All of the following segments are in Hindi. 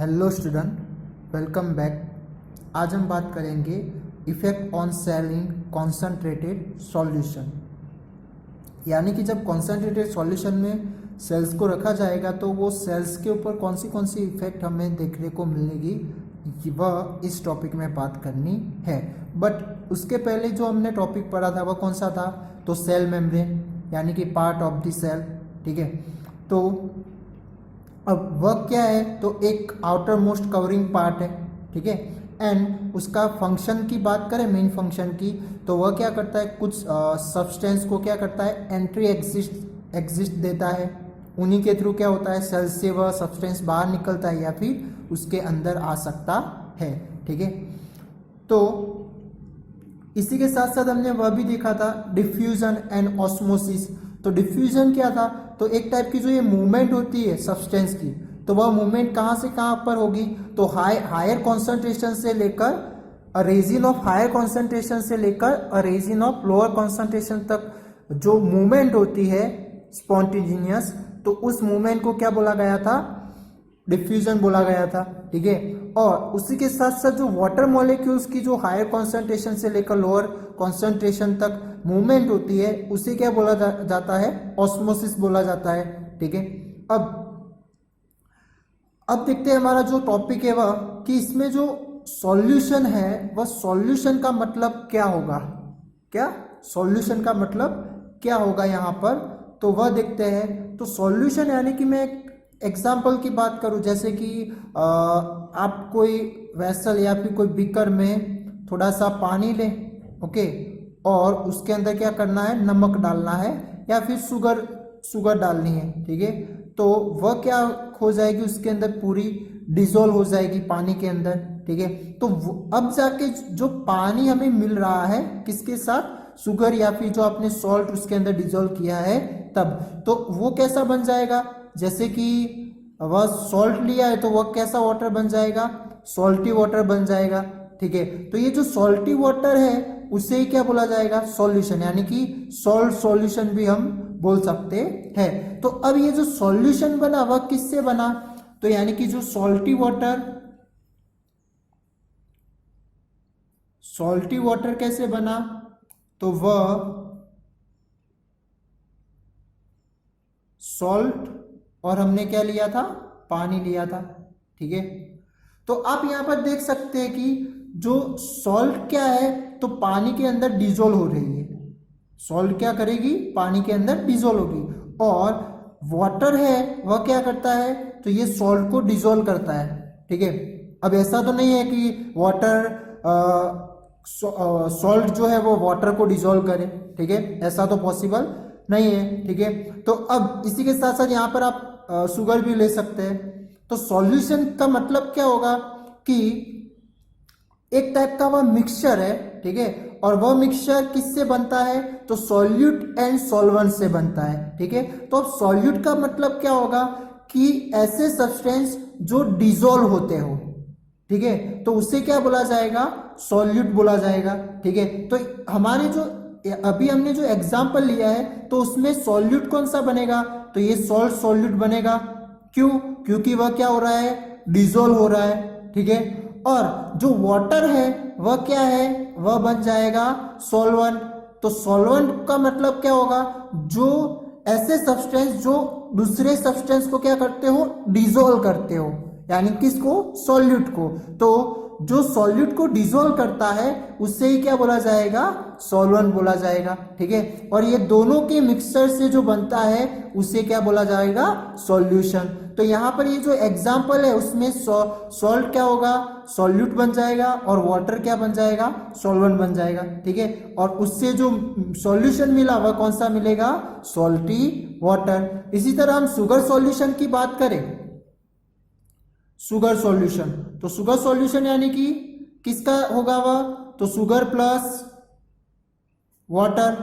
Hello student, welcome back. आज हम बात करेंगे effect on sale in concentrated solution. यानी कि जब कॉन्सेंट्रेटेड सॉल्यूशन में सेल्स को रखा जाएगा तो वो सेल्स के ऊपर कौन सी इफेक्ट हमें देखने को मिलेगी, वह इस टॉपिक में बात करनी है। बट उसके पहले जो हमने टॉपिक पढ़ा था वह कौन सा था, तो सेल मेम्ब्रेन, यानी कि पार्ट ऑफ द सेल। ठीक है, तो अब वह क्या है, तो एक आउटर मोस्ट कवरिंग पार्ट है। ठीक है, एंड उसका फंक्शन की बात करें, मेन फंक्शन की, तो वह क्या करता है, कुछ सब्सटेंस को क्या करता है, एंट्री एग्जिस्ट देता है। उन्हीं के थ्रू क्या होता है, सेल से वह सब्सटेंस बाहर निकलता है या फिर उसके अंदर आ सकता है। ठीक है, तो इसी के साथ साथ हमने वह भी देखा था डिफ्यूजन एंड ऑस्मोसिस। तो डिफ्यूजन क्या था, तो एक टाइप की जो ये मूवमेंट होती है सब्सटेंस की, तो वह मूवमेंट कहाँ से कहाँ पर होगी, तो हायर कॉन्सेंट्रेशन से लेकर रेजिन ऑफ हायर कॉन्सेंट्रेशन से लेकर रेजिन ऑफ लोअर कॉन्सेंट्रेशन तक जो मूवमेंट होती है स्पॉन्टेनियस, तो उस मूवमेंट को क्या बोला गया था, डिफ्यूजन बोला गया था। ठीक है, और उसी के साथ साथ जो वाटर मॉलिक्यूल्स की जो हायर कॉन्सेंट्रेशन से लेकर लोअर कॉन्सेंट्रेशन तक मूवमेंट होती है उसे क्या बोला जाता है, ऑस्मोसिस बोला जाता है। ठीक है, अब देखते हैं हमारा जो टॉपिक है वह कि इसमें जो सॉल्यूशन है वह सॉल्यूशन का मतलब क्या होगा, क्या सॉल्यूशन का मतलब क्या होगा यहाँ पर, तो वह देखते हैं। तो सॉल्यूशन यानी कि मैं एग्जाम्पल की बात करूं, जैसे कि आप कोई वेसल या फिर कोई बीकर में थोड़ा सा पानी लें, ओके, और उसके अंदर क्या करना है, नमक डालना है या फिर शुगर डालनी है। ठीक है, तो वह क्या हो जाएगी, उसके अंदर पूरी डिजोल्व हो जाएगी पानी के अंदर। ठीक है, तो अब जाके जो पानी हमें मिल रहा है किसके साथ, शुगर या फिर जो आपने सॉल्ट उसके अंदर डिजोल्व किया है तब, तो वो कैसा बन जाएगा, जैसे कि वह सॉल्ट लिया है तो वह कैसा वाटर बन जाएगा, सॉल्टी वाटर बन जाएगा। ठीक है, तो ये जो सॉल्टी वाटर है उसे ही क्या बोला जाएगा, सॉल्यूशन, यानी कि सॉल्ट सॉल्यूशन भी हम बोल सकते हैं। तो अब ये जो सॉल्यूशन बना वह किससे बना, तो यानी कि जो सॉल्टी वाटर कैसे बना, तो वह सॉल्ट और हमने क्या लिया था, पानी लिया था। ठीक है, तो आप यहां पर देख सकते हैं कि जो सॉल्ट क्या है, तो पानी के अंदर डिजोल्व हो रही है। सॉल्ट क्या करेगी, पानी के अंदर डिजोल्व होगी, और वाटर है वह क्या करता है, तो ये सॉल्ट को डिजोल्व करता है। ठीक है, अब ऐसा तो नहीं है कि वाटर सॉल्ट जो है वो वाटर को डिजोल्व करे। ठीक है, ऐसा तो पॉसिबल नहीं है। ठीक है, तो अब इसी के साथ साथ यहाँ पर आप शुगर भी ले सकते हैं। तो सॉल्यूशन का मतलब क्या होगा कि एक टाइप का वह मिक्सचर है। ठीक है, और वह मिक्सचर किससे बनता है, तो सॉल्यूट एंड सॉल्वेंट से बनता है। ठीक है, तो अब सॉल्यूट का मतलब क्या होगा कि ऐसे सब्सटेंस जो डिजोल्व होते हो। ठीक है, तो उसे क्या बोला जाएगा, सॉल्यूट बोला जाएगा। ठीक है, तो हमारे जो अभी हमने जो एग्जाम्पल लिया है तो उसमें सॉल्यूट कौन सा बनेगा, तो ये सॉल्ट सॉल्यूट बनेगा। क्यों, क्योंकि वह क्या हो रहा है, डिजोल्व हो रहा है। ठीक है, और जो वाटर है वह क्या है, वह बन जाएगा सॉल्वेंट। तो सॉल्वेंट का मतलब क्या होगा, जो ऐसे सब्सटेंस जो दूसरे सब्सटेंस को क्या करते हो, डिजोल्व करते हो, यानी किसको, सॉल्यूट को। तो जो सॉल्यूट को डिजोल्व करता है उससे ही क्या बोला जाएगा, सॉल्वेंट बोला जाएगा। ठीक है, और ये दोनों के मिक्सचर से जो बनता है उसे क्या बोला जाएगा, सॉल्यूशन। तो यहाँ पर ये जो एग्जाम्पल है उसमें सॉल्ट क्या होगा, सॉल्यूट बन जाएगा, और वाटर क्या बन जाएगा, सॉल्वेंट बन जाएगा। ठीक है, और उससे जो सॉल्यूशन मिला वह कौन सा मिलेगा, सॉल्टी वाटर। इसी तरह हम शुगर सॉल्यूशन की बात करें, शुगर सॉल्यूशन, तो शुगर सॉल्यूशन यानी कि किसका होगा वह, तो शुगर प्लस वाटर।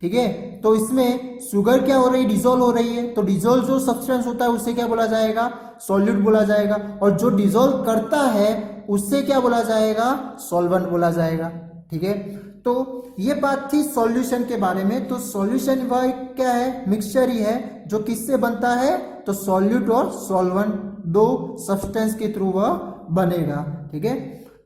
ठीक है, तो इसमें शुगर क्या हो रही है, डिजोल्व हो रही है, तो डिजोल्व जो सब्सटेंस होता है उसे क्या बोला जाएगा, सॉल्यूट बोला जाएगा, और जो डिजोल्व करता है उससे क्या बोला जाएगा, सॉल्वेंट बोला जाएगा। ठीक है, तो ये बात थी सॉल्यूशन के बारे में। तो सॉल्यूशन वह क्या है, मिक्सचर ही है जो किससे बनता है, तो सॉल्यूट और सॉल्वेंट दो सब्सटेंस के थ्रू वह बनेगा। ठीक है,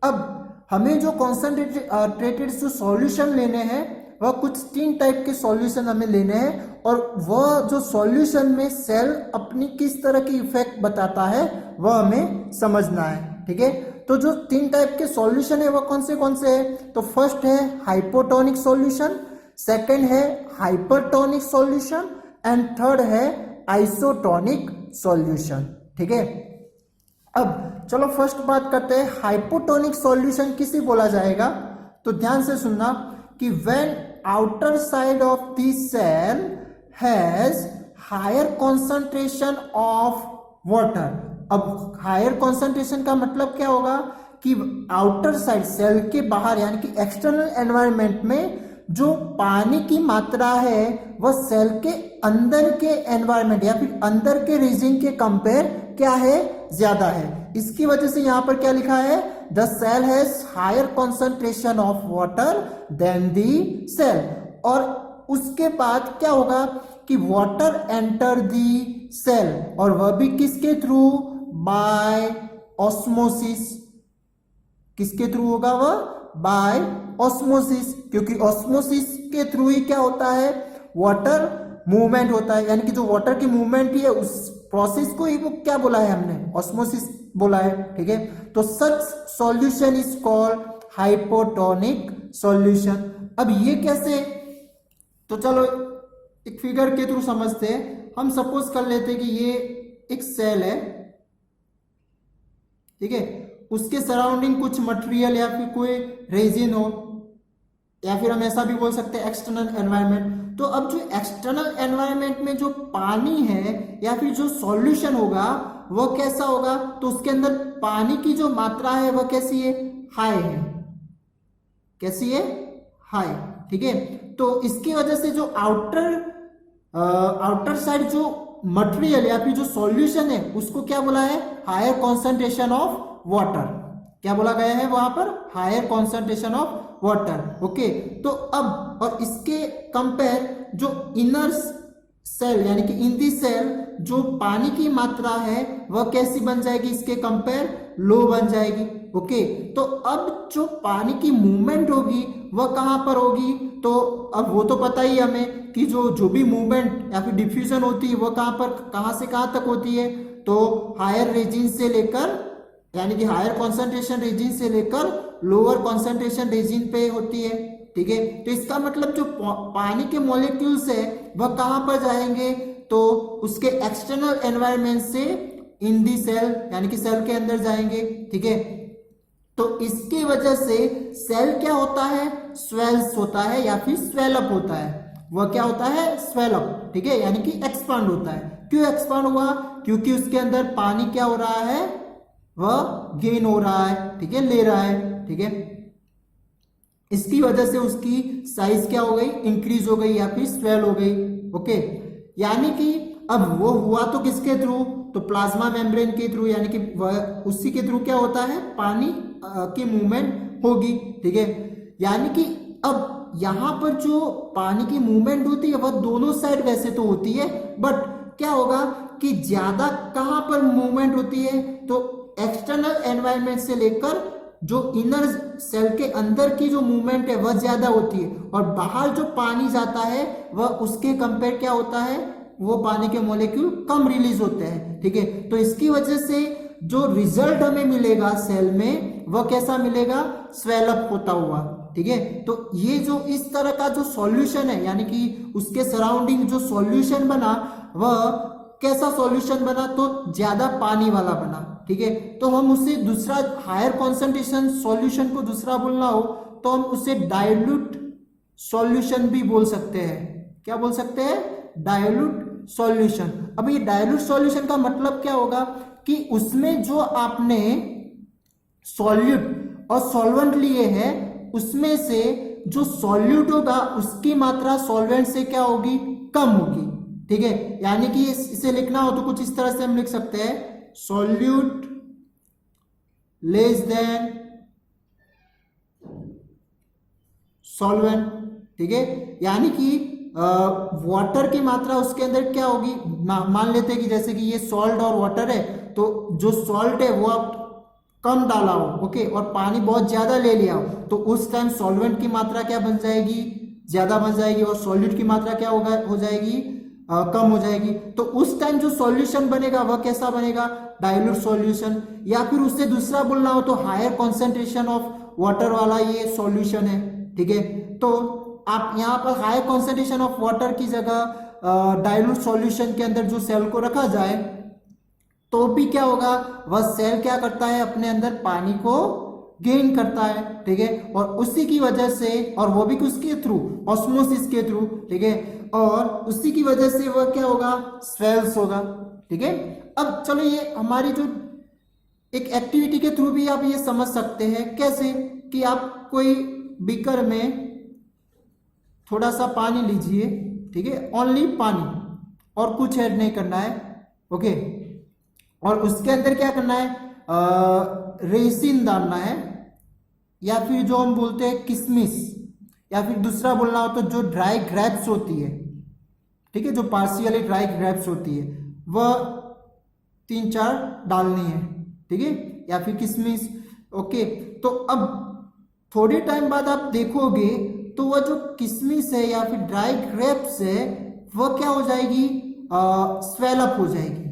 अब हमें जो कॉन्सेंट्रेटेड जो सॉल्यूशन लेने हैं वह कुछ 3 टाइप के सॉल्यूशन हमें लेने हैं, और वह जो सॉल्यूशन में सेल अपनी किस तरह की इफेक्ट बताता है वह हमें समझना है। ठीक है, तो जो 3 टाइप के सॉल्यूशन है वह कौन से हैं? तो फर्स्ट है हाइपोटोनिक सॉल्यूशन, सेकंड है हाइपरटोनिक सॉल्यूशन एंड थर्ड है आइसोटोनिक सॉल्यूशन। ठीक है, अब चलो फर्स्ट बात करते हैं हाइपोटोनिक सॉल्यूशन किसे बोला जाएगा। तो ध्यान से सुनना कि when outer side of the cell has higher concentration of water. अब हायर कॉन्सेंट्रेशन का मतलब क्या होगा कि आउटर साइड सेल के बाहर यानी कि एक्सटर्नल एनवायरनमेंट में जो पानी की मात्रा है वह सेल के अंदर के एनवायरनमेंट या फिर अंदर के रीजन के कंपेयर क्या है, ज्यादा है। इसकी वजह से यहां पर क्या लिखा है, the cell has higher concentration of water than the cell. और उसके बाद क्या होगा कि वाटर एंटर दी सेल, और वह भी किसके थ्रू, बाय ऑस्मोसिस। किसके थ्रू होगा वह, बाय ऑस्मोसिस, क्योंकि ऑस्मोसिस के थ्रू ही क्या होता है, वाटर मूवमेंट होता है। यानी कि जो वाटर की मूवमेंट ही है उस प्रोसेस को ही वो क्या बोला है हमने, ऑस्मोसिस बोला है। ठीक है, तो such solution is called hypotonic solution. अब ये कैसे, तो चलो एक फिगर के थ्रू समझते हैं। हम सपोज कर लेते हैं कि ये एक सेल है, ठीक है, उसके सराउंडिंग कुछ मटेरियल या फिर कोई रेजिन हो, या फिर हम ऐसा भी बोल सकते हैं एक्सटर्नल एनवायरनमेंट। तो अब जो एक्सटर्नल एनवायरनमेंट में जो पानी है या फिर जो सॉल्यूशन होगा वह कैसा होगा, तो उसके अंदर पानी की जो मात्रा है वह कैसी है, हाई है। कैसी है, हाई। ठीक है, तो इसकी वजह से जो आउटर साइड जो मटेरियल या फिर जो सॉल्यूशन है उसको क्या बोला है, हायर कॉन्सेंट्रेशन ऑफ वाटर। क्या बोला गया है वहां पर, higher concentration of water. Okay, तो अब और इसके कंपेयर जो इनर सेल यानी कि इन दी सेल जो पानी की मात्रा है वह कैसी बन जाएगी, इसके कंपेयर लो बन जाएगी। ओके, तो अब जो पानी की मूवमेंट होगी वह कहां पर होगी, तो अब वो तो पता ही हमें कि जो भी मूवमेंट या फिर डिफ्यूजन होती है वह कहां से कहां तक होती है, तो हायर रीजन से लेकर यानी कि हायर कॉन्सेंट्रेशन रीजन से लेकर लोअर कॉन्सेंट्रेशन रीजन पे होती है। ठीक है, तो इसका मतलब जो पानी के मॉलिक्यूल्स है वह कहां पर जाएंगे, तो उसके एक्सटर्नल एनवायरनमेंट से इन दी सेल यानी कि सेल के अंदर जाएंगे। ठीक है, तो इसकी वजह से सेल क्या होता है, स्वेल्स होता है या फिर स्वेलअप होता है। वह क्या होता है, स्वेलअप। ठीक है, यानी कि एक्सपांड होता है। क्यों एक्सपांड हुआ, क्योंकि उसके अंदर पानी क्या हो रहा है, वह गेन हो रहा है। ठीक है, ले रहा है। ठीक है, इसकी वजह से उसकी साइज क्या हो गई, इंक्रीज हो गई या फिर स्वेल हो गई। ओके, यानी कि अब वो हुआ तो किसके थ्रू, तो प्लाज्मा मेम्ब्रेन के थ्रू, यानी कि वह उसी के थ्रू क्या होता है, पानी की मूवमेंट होगी। ठीक है, यानी कि अब यहां पर जो पानी की मूवमेंट होती है वह दोनों साइड वैसे तो होती है, बट क्या होगा कि ज्यादा कहां पर मूवमेंट होती है, तो एक्सटर्नल एनवायरनमेंट से लेकर जो इनर सेल के अंदर की जो मूवमेंट है वह ज्यादा होती है, और बाहर जो पानी जाता है वह उसके कंपेयर क्या होता है, वो पानी के मॉलिक्यूल कम रिलीज होते हैं। ठीक है, तो इसकी वजह से जो रिजल्ट हमें मिलेगा सेल में वह कैसा मिलेगा, स्वेलअप होता हुआ। ठीक है, तो ये जो इस तरह का जो सॉल्यूशन है यानी कि उसके सराउंडिंग जो सॉल्यूशन बना वह कैसा सॉल्यूशन बना, तो ज्यादा पानी वाला बना। ठीक है, तो हम उसे दूसरा हायर कॉन्सेंट्रेशन सॉल्यूशन को दूसरा बोलना हो तो हम उसे डाइल्यूट सॉल्यूशन भी बोल सकते हैं। क्या बोल सकते हैं, डाइल्यूट सॉल्यूशन। अब ये डाइल्यूट सॉल्यूशन का मतलब क्या होगा कि उसमें जो आपने सॉल्यूट और सॉल्वेंट लिए हैं उसमें से जो सॉल्यूट होगा उसकी मात्रा सॉल्वेंट से क्या होगी, कम होगी। ठीक है, यानी कि इसे लिखना हो तो कुछ इस तरह से हम लिख सकते हैं, सॉल्यूट लेस देन सॉल्वेंट। ठीक है, यानी कि वाटर की मात्रा उसके अंदर क्या होगी, मान लेते हैं कि जैसे कि ये सॉल्ट और वाटर है, तो जो सॉल्ट है वो आप कम डाला हो, ओके, और पानी बहुत ज्यादा ले लिया हो, तो उस टाइम सॉल्वेंट की मात्रा क्या बन जाएगी, ज्यादा बन जाएगी, और सॉल्यूट की मात्रा क्या होगा, हो जाएगी, कम हो जाएगी। तो उस टाइम जो सॉल्यूशन बनेगा वह कैसा बनेगा, डाइल्यूट सॉल्यूशन, या फिर उससे दूसरा बोलना हो तो हायर कॉन्सेंट्रेशन ऑफ वाटर वाला ये सॉल्यूशन है, ठीक है। तो आप यहाँ पर हायर कॉन्सेंट्रेशन ऑफ वाटर की जगह डाइल्यूट सॉल्यूशन के अंदर जो सेल को रखा जाए, तो भी क्या होगा, वह सेल क्या करता है, अपने अंदर पानी को गेन करता है, ठीक है, और उसी की वजह से, और वो भी किसके थ्रू, ऑस्मोसिस के थ्रू, ठीक है, और उसी की वजह से वह क्या होगा, स्वेल्स होगा, ठीक है। अब चलो ये हमारी जो एक एक्टिविटी के थ्रू भी आप ये समझ सकते हैं, कैसे कि आप कोई बीकर में थोड़ा सा पानी लीजिए, ठीक है, ओनली पानी, और कुछ ऐड नहीं करना है, ओके, और उसके अंदर क्या करना है, रेसिन डालना है, या फिर जो हम बोलते हैं किशमिश, या फिर दूसरा बोलना हो तो जो ड्राई ग्रेप्स होती है, ठीक है, जो पार्शियली ड्राई ग्रेप्स होती है, वह 3-4 डालनी है, ठीक है, या फिर किशमिश, ओके। तो अब थोड़ी टाइम बाद आप देखोगे तो वह जो किशमिश है या फिर ड्राई ग्रेप्स है, वह क्या हो जाएगी, स्वेल अप हो जाएगी,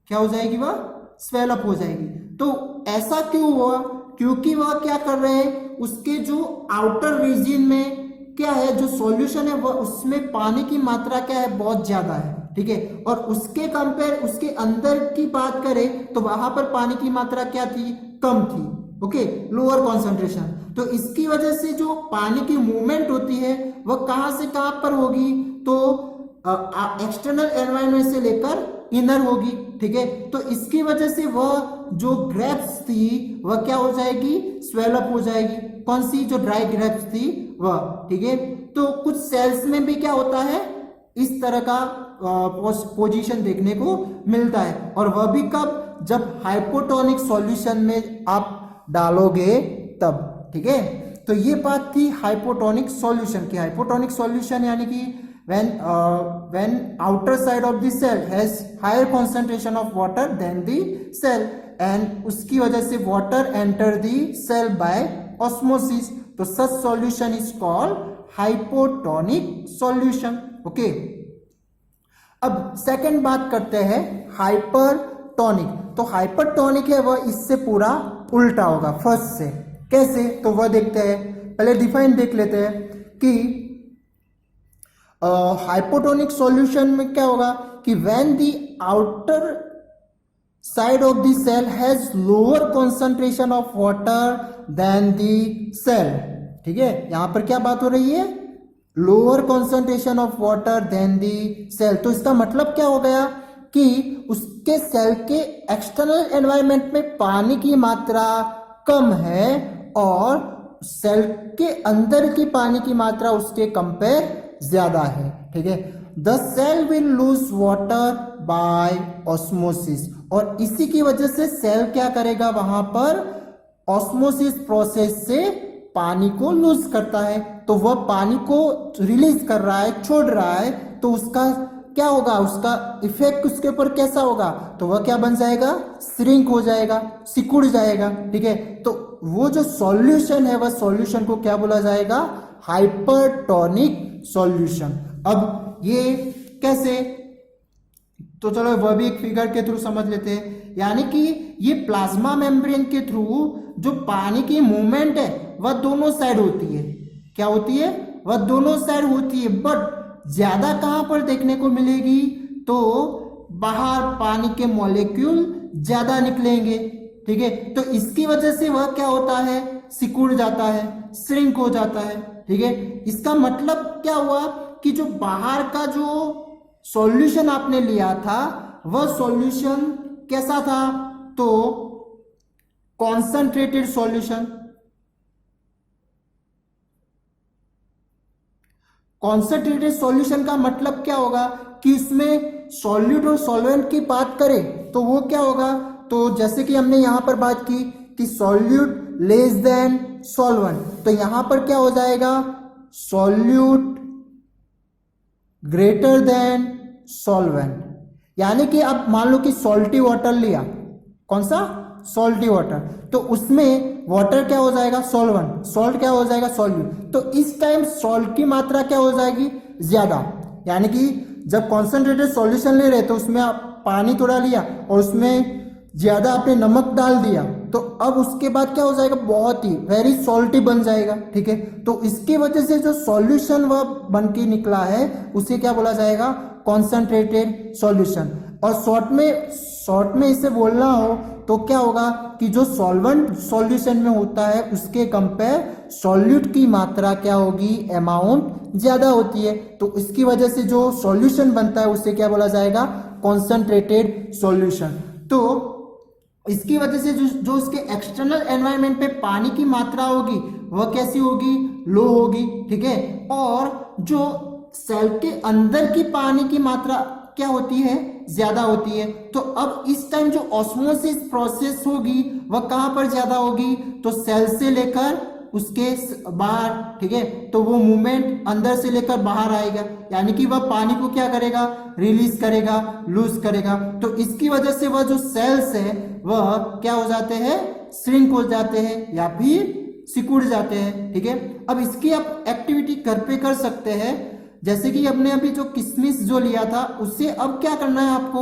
क्या हो जाएगी, वह स्वेल अप हो जाएगी। तो ऐसा क्यों हुआ, क्योंकि वह क्या कर रहे हैं, उसके जो आउटर रीजन में क्या है, जो सॉल्यूशन है वह उसमें पानी की मात्रा क्या है, बहुत ज्यादा है, ठीक है, और उसके कंपेयर उसके अंदर की बात करें तो वहां पर पानी की मात्रा क्या थी, कम थी, ओके, लोअर कॉन्सेंट्रेशन। तो इसकी वजह से जो पानी की मूवमेंट होती है वह कहां से कहां पर होगी, तो एक्सटर्नल एनवायरनमेंट से लेकर इनर होगी, ठीक है। तो इसकी वजह से वह जो ग्रेप्स थी वह क्या हो जाएगी, स्वेल अप हो जाएगी, कौन सी, जो ड्राई ग्रेप्स थी वह, ठीक है। तो कुछ सेल्स में भी क्या होता है, इस तरह का पोजीशन देखने को मिलता है, और वह भी कब, जब हाइपोटोनिक सॉल्यूशन में आप डालोगे तब, ठीक है। तो ये बात थी हाइपोटोनिक सॉल्यूशन की। हाइपोटोनिक सॉल्यूशन यानी कि when outer side of the cell has higher concentration of water than the cell, and उसकी वजह से water enter the cell by osmosis, तो such solution is called hypotonic solution, okay। अब सेकंड बात करते हैं हाइपरटोनिक। तो हाइपरटोनिक है वह इससे पूरा उल्टा होगा फर्स्ट से, कैसे, तो वह देखते हैं, पहले डिफाइन देख लेते हैं कि हाइपोटोनिक सॉल्यूशन में क्या होगा कि when the outer side of the cell has lower concentration of water than the cell, ठीक है, यहां पर क्या बात हो रही है, lower concentration of water than the cell. तो इसका मतलब क्या हो गया कि उसके सेल के एक्सटर्नल एनवायरनमेंट में पानी की मात्रा कम है, और सेल के अंदर की पानी की मात्रा उसके कंपेयर ज्यादा है, ठीक है। The cell will lose water by osmosis, और इसी की वजह से सेल क्या करेगा, वहां पर ऑस्मोसिस प्रोसेस से पानी को लूज करता है, तो वह पानी को रिलीज कर रहा है, छोड़ रहा है, तो उसका क्या होगा, उसका इफेक्ट उसके ऊपर कैसा होगा, तो वह क्या बन जाएगा, श्रिंक हो जाएगा, सिकुड़ जाएगा, ठीक है। तो वो जो सॉल्यूशन है वह सॉल्यूशन को क्या बोला जाएगा, हाइपरटोनिक सॉल्यूशन। अब ये कैसे, तो चलो वह भी एक फिगर के थ्रू समझ लेते हैं, यानी कि ये प्लाज्मा मेम्ब्रेन के थ्रू जो पानी की मूवमेंट है वह दोनों साइड होती है, क्या होती है, वह दोनों साइड होती है, बट ज्यादा कहां पर देखने को मिलेगी, तो बाहर पानी के मॉलिक्यूल ज्यादा निकलेंगे, ठीक है। तो इसकी वजह से वह क्या होता है, सिकुड़ जाता है, श्रिंक हो जाता है, ठीक है। इसका मतलब क्या हुआ कि जो बाहर का जो सॉल्यूशन आपने लिया था वह सॉल्यूशन कैसा था, तो कॉन्सेंट्रेटेड सॉल्यूशन। कॉन्सेंट्रेटेड सॉल्यूशन का मतलब क्या होगा कि इसमें सॉल्यूट और सॉल्वेंट की बात करें तो वो क्या होगा, तो जैसे कि हमने यहां पर बात की कि सॉल्यूट लेस देन सॉल्वेंट, तो यहां पर क्या हो जाएगा, सॉल्यूट ग्रेटर देन सॉल्वेंट। यानी कि अब मान लो कि सॉल्टी वाटर लिया, कौन सा, सॉल्टी वाटर, तो उसमें वाटर क्या हो जाएगा, सॉल्वेंट, सॉल्ट क्या हो जाएगा, सॉल्यूट। तो इस टाइम सॉल्ट की मात्रा क्या हो जाएगी, ज्यादा। यानी कि जब कॉन्सेंट्रेटेड सॉल्यूशन ले रहे तो उसमें आप पानी थोड़ा लिया और उसमें ज्यादा आपने नमक डाल दिया, तो अब उसके बाद क्या हो जाएगा, बहुत ही वेरी सॉल्टी बन जाएगा। ठीक है, तो इसकी वजह से जो सॉल्यूशन वह बन के निकला है उसे क्या बोला जाएगा, कॉन्सेंट्रेटेड सॉल्यूशन। और शॉर्ट में इसे बोलना हो तो क्या होगा कि जो सॉल्वेंट सॉल्यूशन में होता है उसके कंपेयर सॉल्यूट की मात्रा क्या होगी, अमाउंट ज्यादा होती है, तो इसकी वजह से जो सॉल्यूशन बनता है उसे क्या बोला जाएगा, कॉन्सेंट्रेटेड सॉल्यूशन। तो इसकी वजह से जो उसके एक्सटर्नल एनवायरनमेंट पे पानी की मात्रा होगी वह कैसी होगी, लो होगी। ठीक है, और जो सेल के अंदर की पानी की मात्रा क्या होती है, ज्यादा होती है। तो अब इस टाइम जो ऑस्मोसिस प्रोसेस होगी वह कहां पर ज्यादा होगी, तो सेल से लेकर उसके बाहर। ठीक है, तो वो मूवमेंट अंदर से लेकर बाहर आएगा, यानी कि वह पानी को क्या करेगा, रिलीज करेगा, लूज करेगा। तो इसकी वजह से वह जो सेल्स है वह क्या हो जाते हैं, श्रिंक हो जाते हैं या फिर सिकुड़ जाते हैं। ठीक है, अब इसकी आप एक्टिविटी घर पे कर सकते हैं, जैसे कि हमने अभी जो किशमिश जो लिया था उससे अब क्या करना है आपको,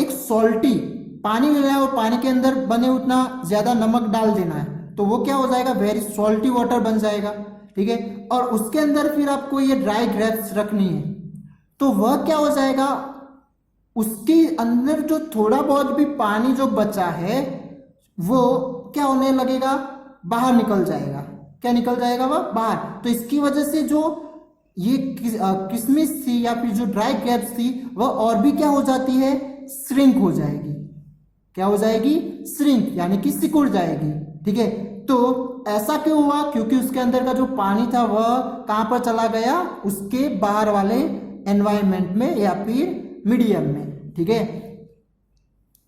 एक सॉल्टी पानी लेना है और पानी के अंदर बने उतना ज्यादा नमक डाल देना है, तो वो क्या हो जाएगा, वेरी सॉल्टी वाटर बन जाएगा। ठीक है, और उसके अंदर फिर आपको ये ड्राई ग्रेप्स रखनी है, तो वह क्या हो जाएगा, उसके अंदर जो थोड़ा बहुत भी पानी जो बचा है वो क्या होने लगेगा, बाहर निकल जाएगा। क्या निकल जाएगा, वह बाहर। तो इसकी वजह से जो ये किशमिश थी या फिर जो ड्राई ग्रेप्स थी वह और भी क्या हो जाती है, श्रिंक हो जाएगी। क्या हो जाएगी, श्रिंक, यानी कि सिकुड़ जाएगी। ठीक है, तो ऐसा क्यों हुआ, क्योंकि उसके अंदर का जो पानी था वह कहां पर चला गया, उसके बाहर वाले एनवायरनमेंट में या फिर मीडियम में। ठीक है,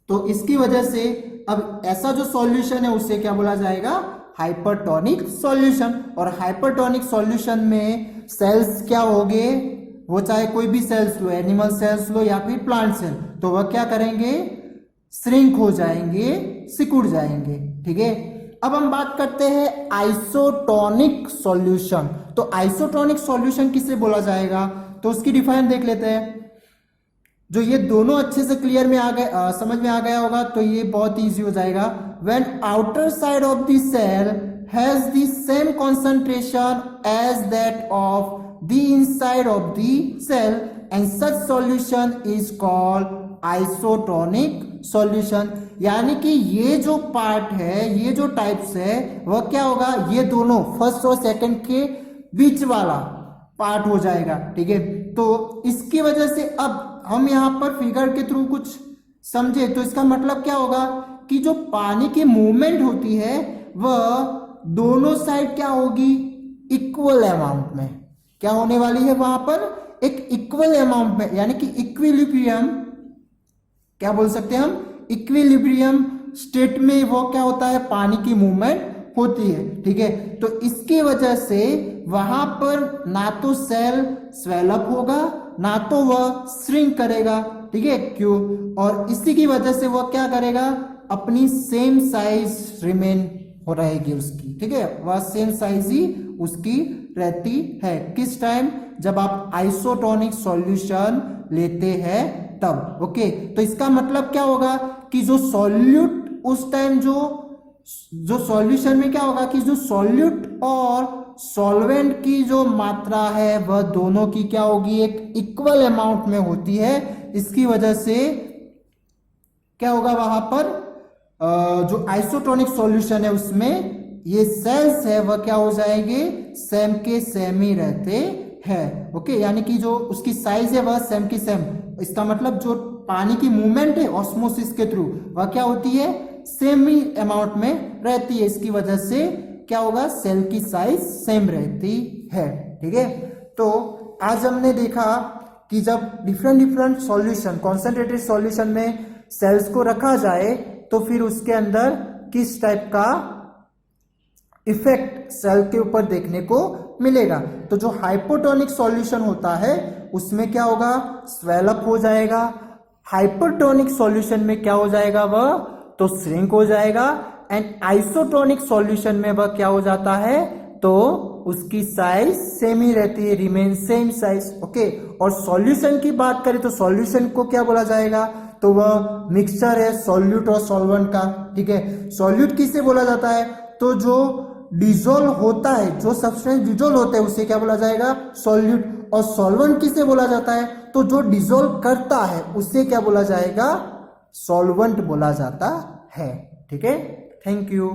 तो इसकी वजह से अब ऐसा जो सॉल्यूशन है उसे क्या बोला जाएगा, हाइपरटोनिक सॉल्यूशन। और हाइपरटोनिक सॉल्यूशन में सेल्स क्या होंगे, वो चाहे कोई भी सेल्स लो, एनिमल सेल्स लो या फिर प्लांट सेल, तो वह क्या करेंगे, श्रिंक हो जाएंगे, सिकुड़ जाएंगे। ठीक है, अब हम बात करते हैं आइसोटोनिक सॉल्यूशन। तो आइसोटोनिक सॉल्यूशन किसे बोला जाएगा, तो उसकी डिफाइन देख लेते हैं। जो ये दोनों अच्छे से क्लियर में आ गए, समझ में आ गया होगा, तो ये बहुत इजी हो जाएगा। When outer side of the cell has the same concentration as that of the inside of the cell and such solution is called isotonic solution. यानी कि ये जो पार्ट है, ये जो टाइप्स है, वह क्या होगा, ये दोनों फर्स्ट और सेकंड के बीच वाला पार्ट हो जाएगा। ठीक है, तो इसकी वजह से अब हम यहां पर फिगर के थ्रू कुछ समझे, तो इसका मतलब क्या होगा कि जो पानी की मूवमेंट होती है वह दोनों साइड क्या होगी, इक्वल अमाउंट में। क्या होने वाली है वहां पर, एक इक्वल अमाउंट में, यानी कि इक्विलिब्रियम, क्या बोल सकते हैं हम, इक्विलिब्रियम स्टेट में वो क्या होता है, पानी की मूवमेंट होती है। ठीक है, तो इसकी वजह से वहां पर ना तो सेल स्वेलअप होगा ना तो वह श्रिंक करेगा। ठीक है, क्यों, और इसी की वजह से वह क्या करेगा, अपनी सेम साइज रिमेन हो रहेगी उसकी। ठीक है, वह सेम साइज ही उसकी रहती है। किस टाइम, जब आप आइसोटोनिक सॉल्यूशन लेते हैं तब। ओके, तो इसका मतलब क्या होगा कि जो सॉल्यूट उस टाइम जो सॉल्यूशन में क्या होगा कि जो सॉल्यूट और सॉल्वेंट की जो मात्रा है वह दोनों की क्या होगी, एक इक्वल अमाउंट में होती है। इसकी वजह से क्या होगा, वहां पर जो आइसोटोनिक सॉल्यूशन है उसमें ये सेल्स है वह क्या हो जाएंगे, सेम के सेम ही रहते हैं। ओके, यानी कि जो उसकी साइज है वह सेम की सेम। इसका मतलब जो पानी की मूवमेंट है ऑस्मोसिस के थ्रू वह क्या होती है, सेम ही अमाउंट में रहती है। इसकी वजह से क्या होगा, सेल की साइज सेम रहती है। ठीक है, तो आज हमने देखा कि जब डिफरेंट सॉल्यूशन, कॉन्सेंट्रेटेड सॉल्यूशन में सेल्स को रखा जाए तो फिर उसके अंदर किस टाइप का इफेक्ट सेल के ऊपर देखने को मिलेगा। तो जो हाइपोटोनिक सॉल्यूशन होता है उसमें क्या होगा, स्वेल अप हो जाएगा। हाइपरटोनिक सॉल्यूशन में क्या हो जाएगा वह, तो श्रिंक हो जाएगा। एंड आइसोटोनिक सॉल्यूशन में वह क्या हो जाता है, तो उसकी साइज सेम ही रहती है, रिमेन सेम साइज। ओके, और सॉल्यूशन की बात करें तो सॉल्यूशन को क्या बोला जाएगा, तो वह मिक्सचर है सॉल्यूट और सॉल्वेंट का। ठीक है, सॉल्यूट किसे बोला जाता है, तो जो डिजोल्व होता है, जो सब्सटेंस डिजोल्व होते हैं उसे क्या बोला जाएगा, सॉल्यूट। और सॉल्वेंट किसे बोला जाता है, तो जो डिजोल्व करता है उसे क्या बोला जाएगा, सॉल्वेंट बोला जाता है। ठीक है, थैंक यू।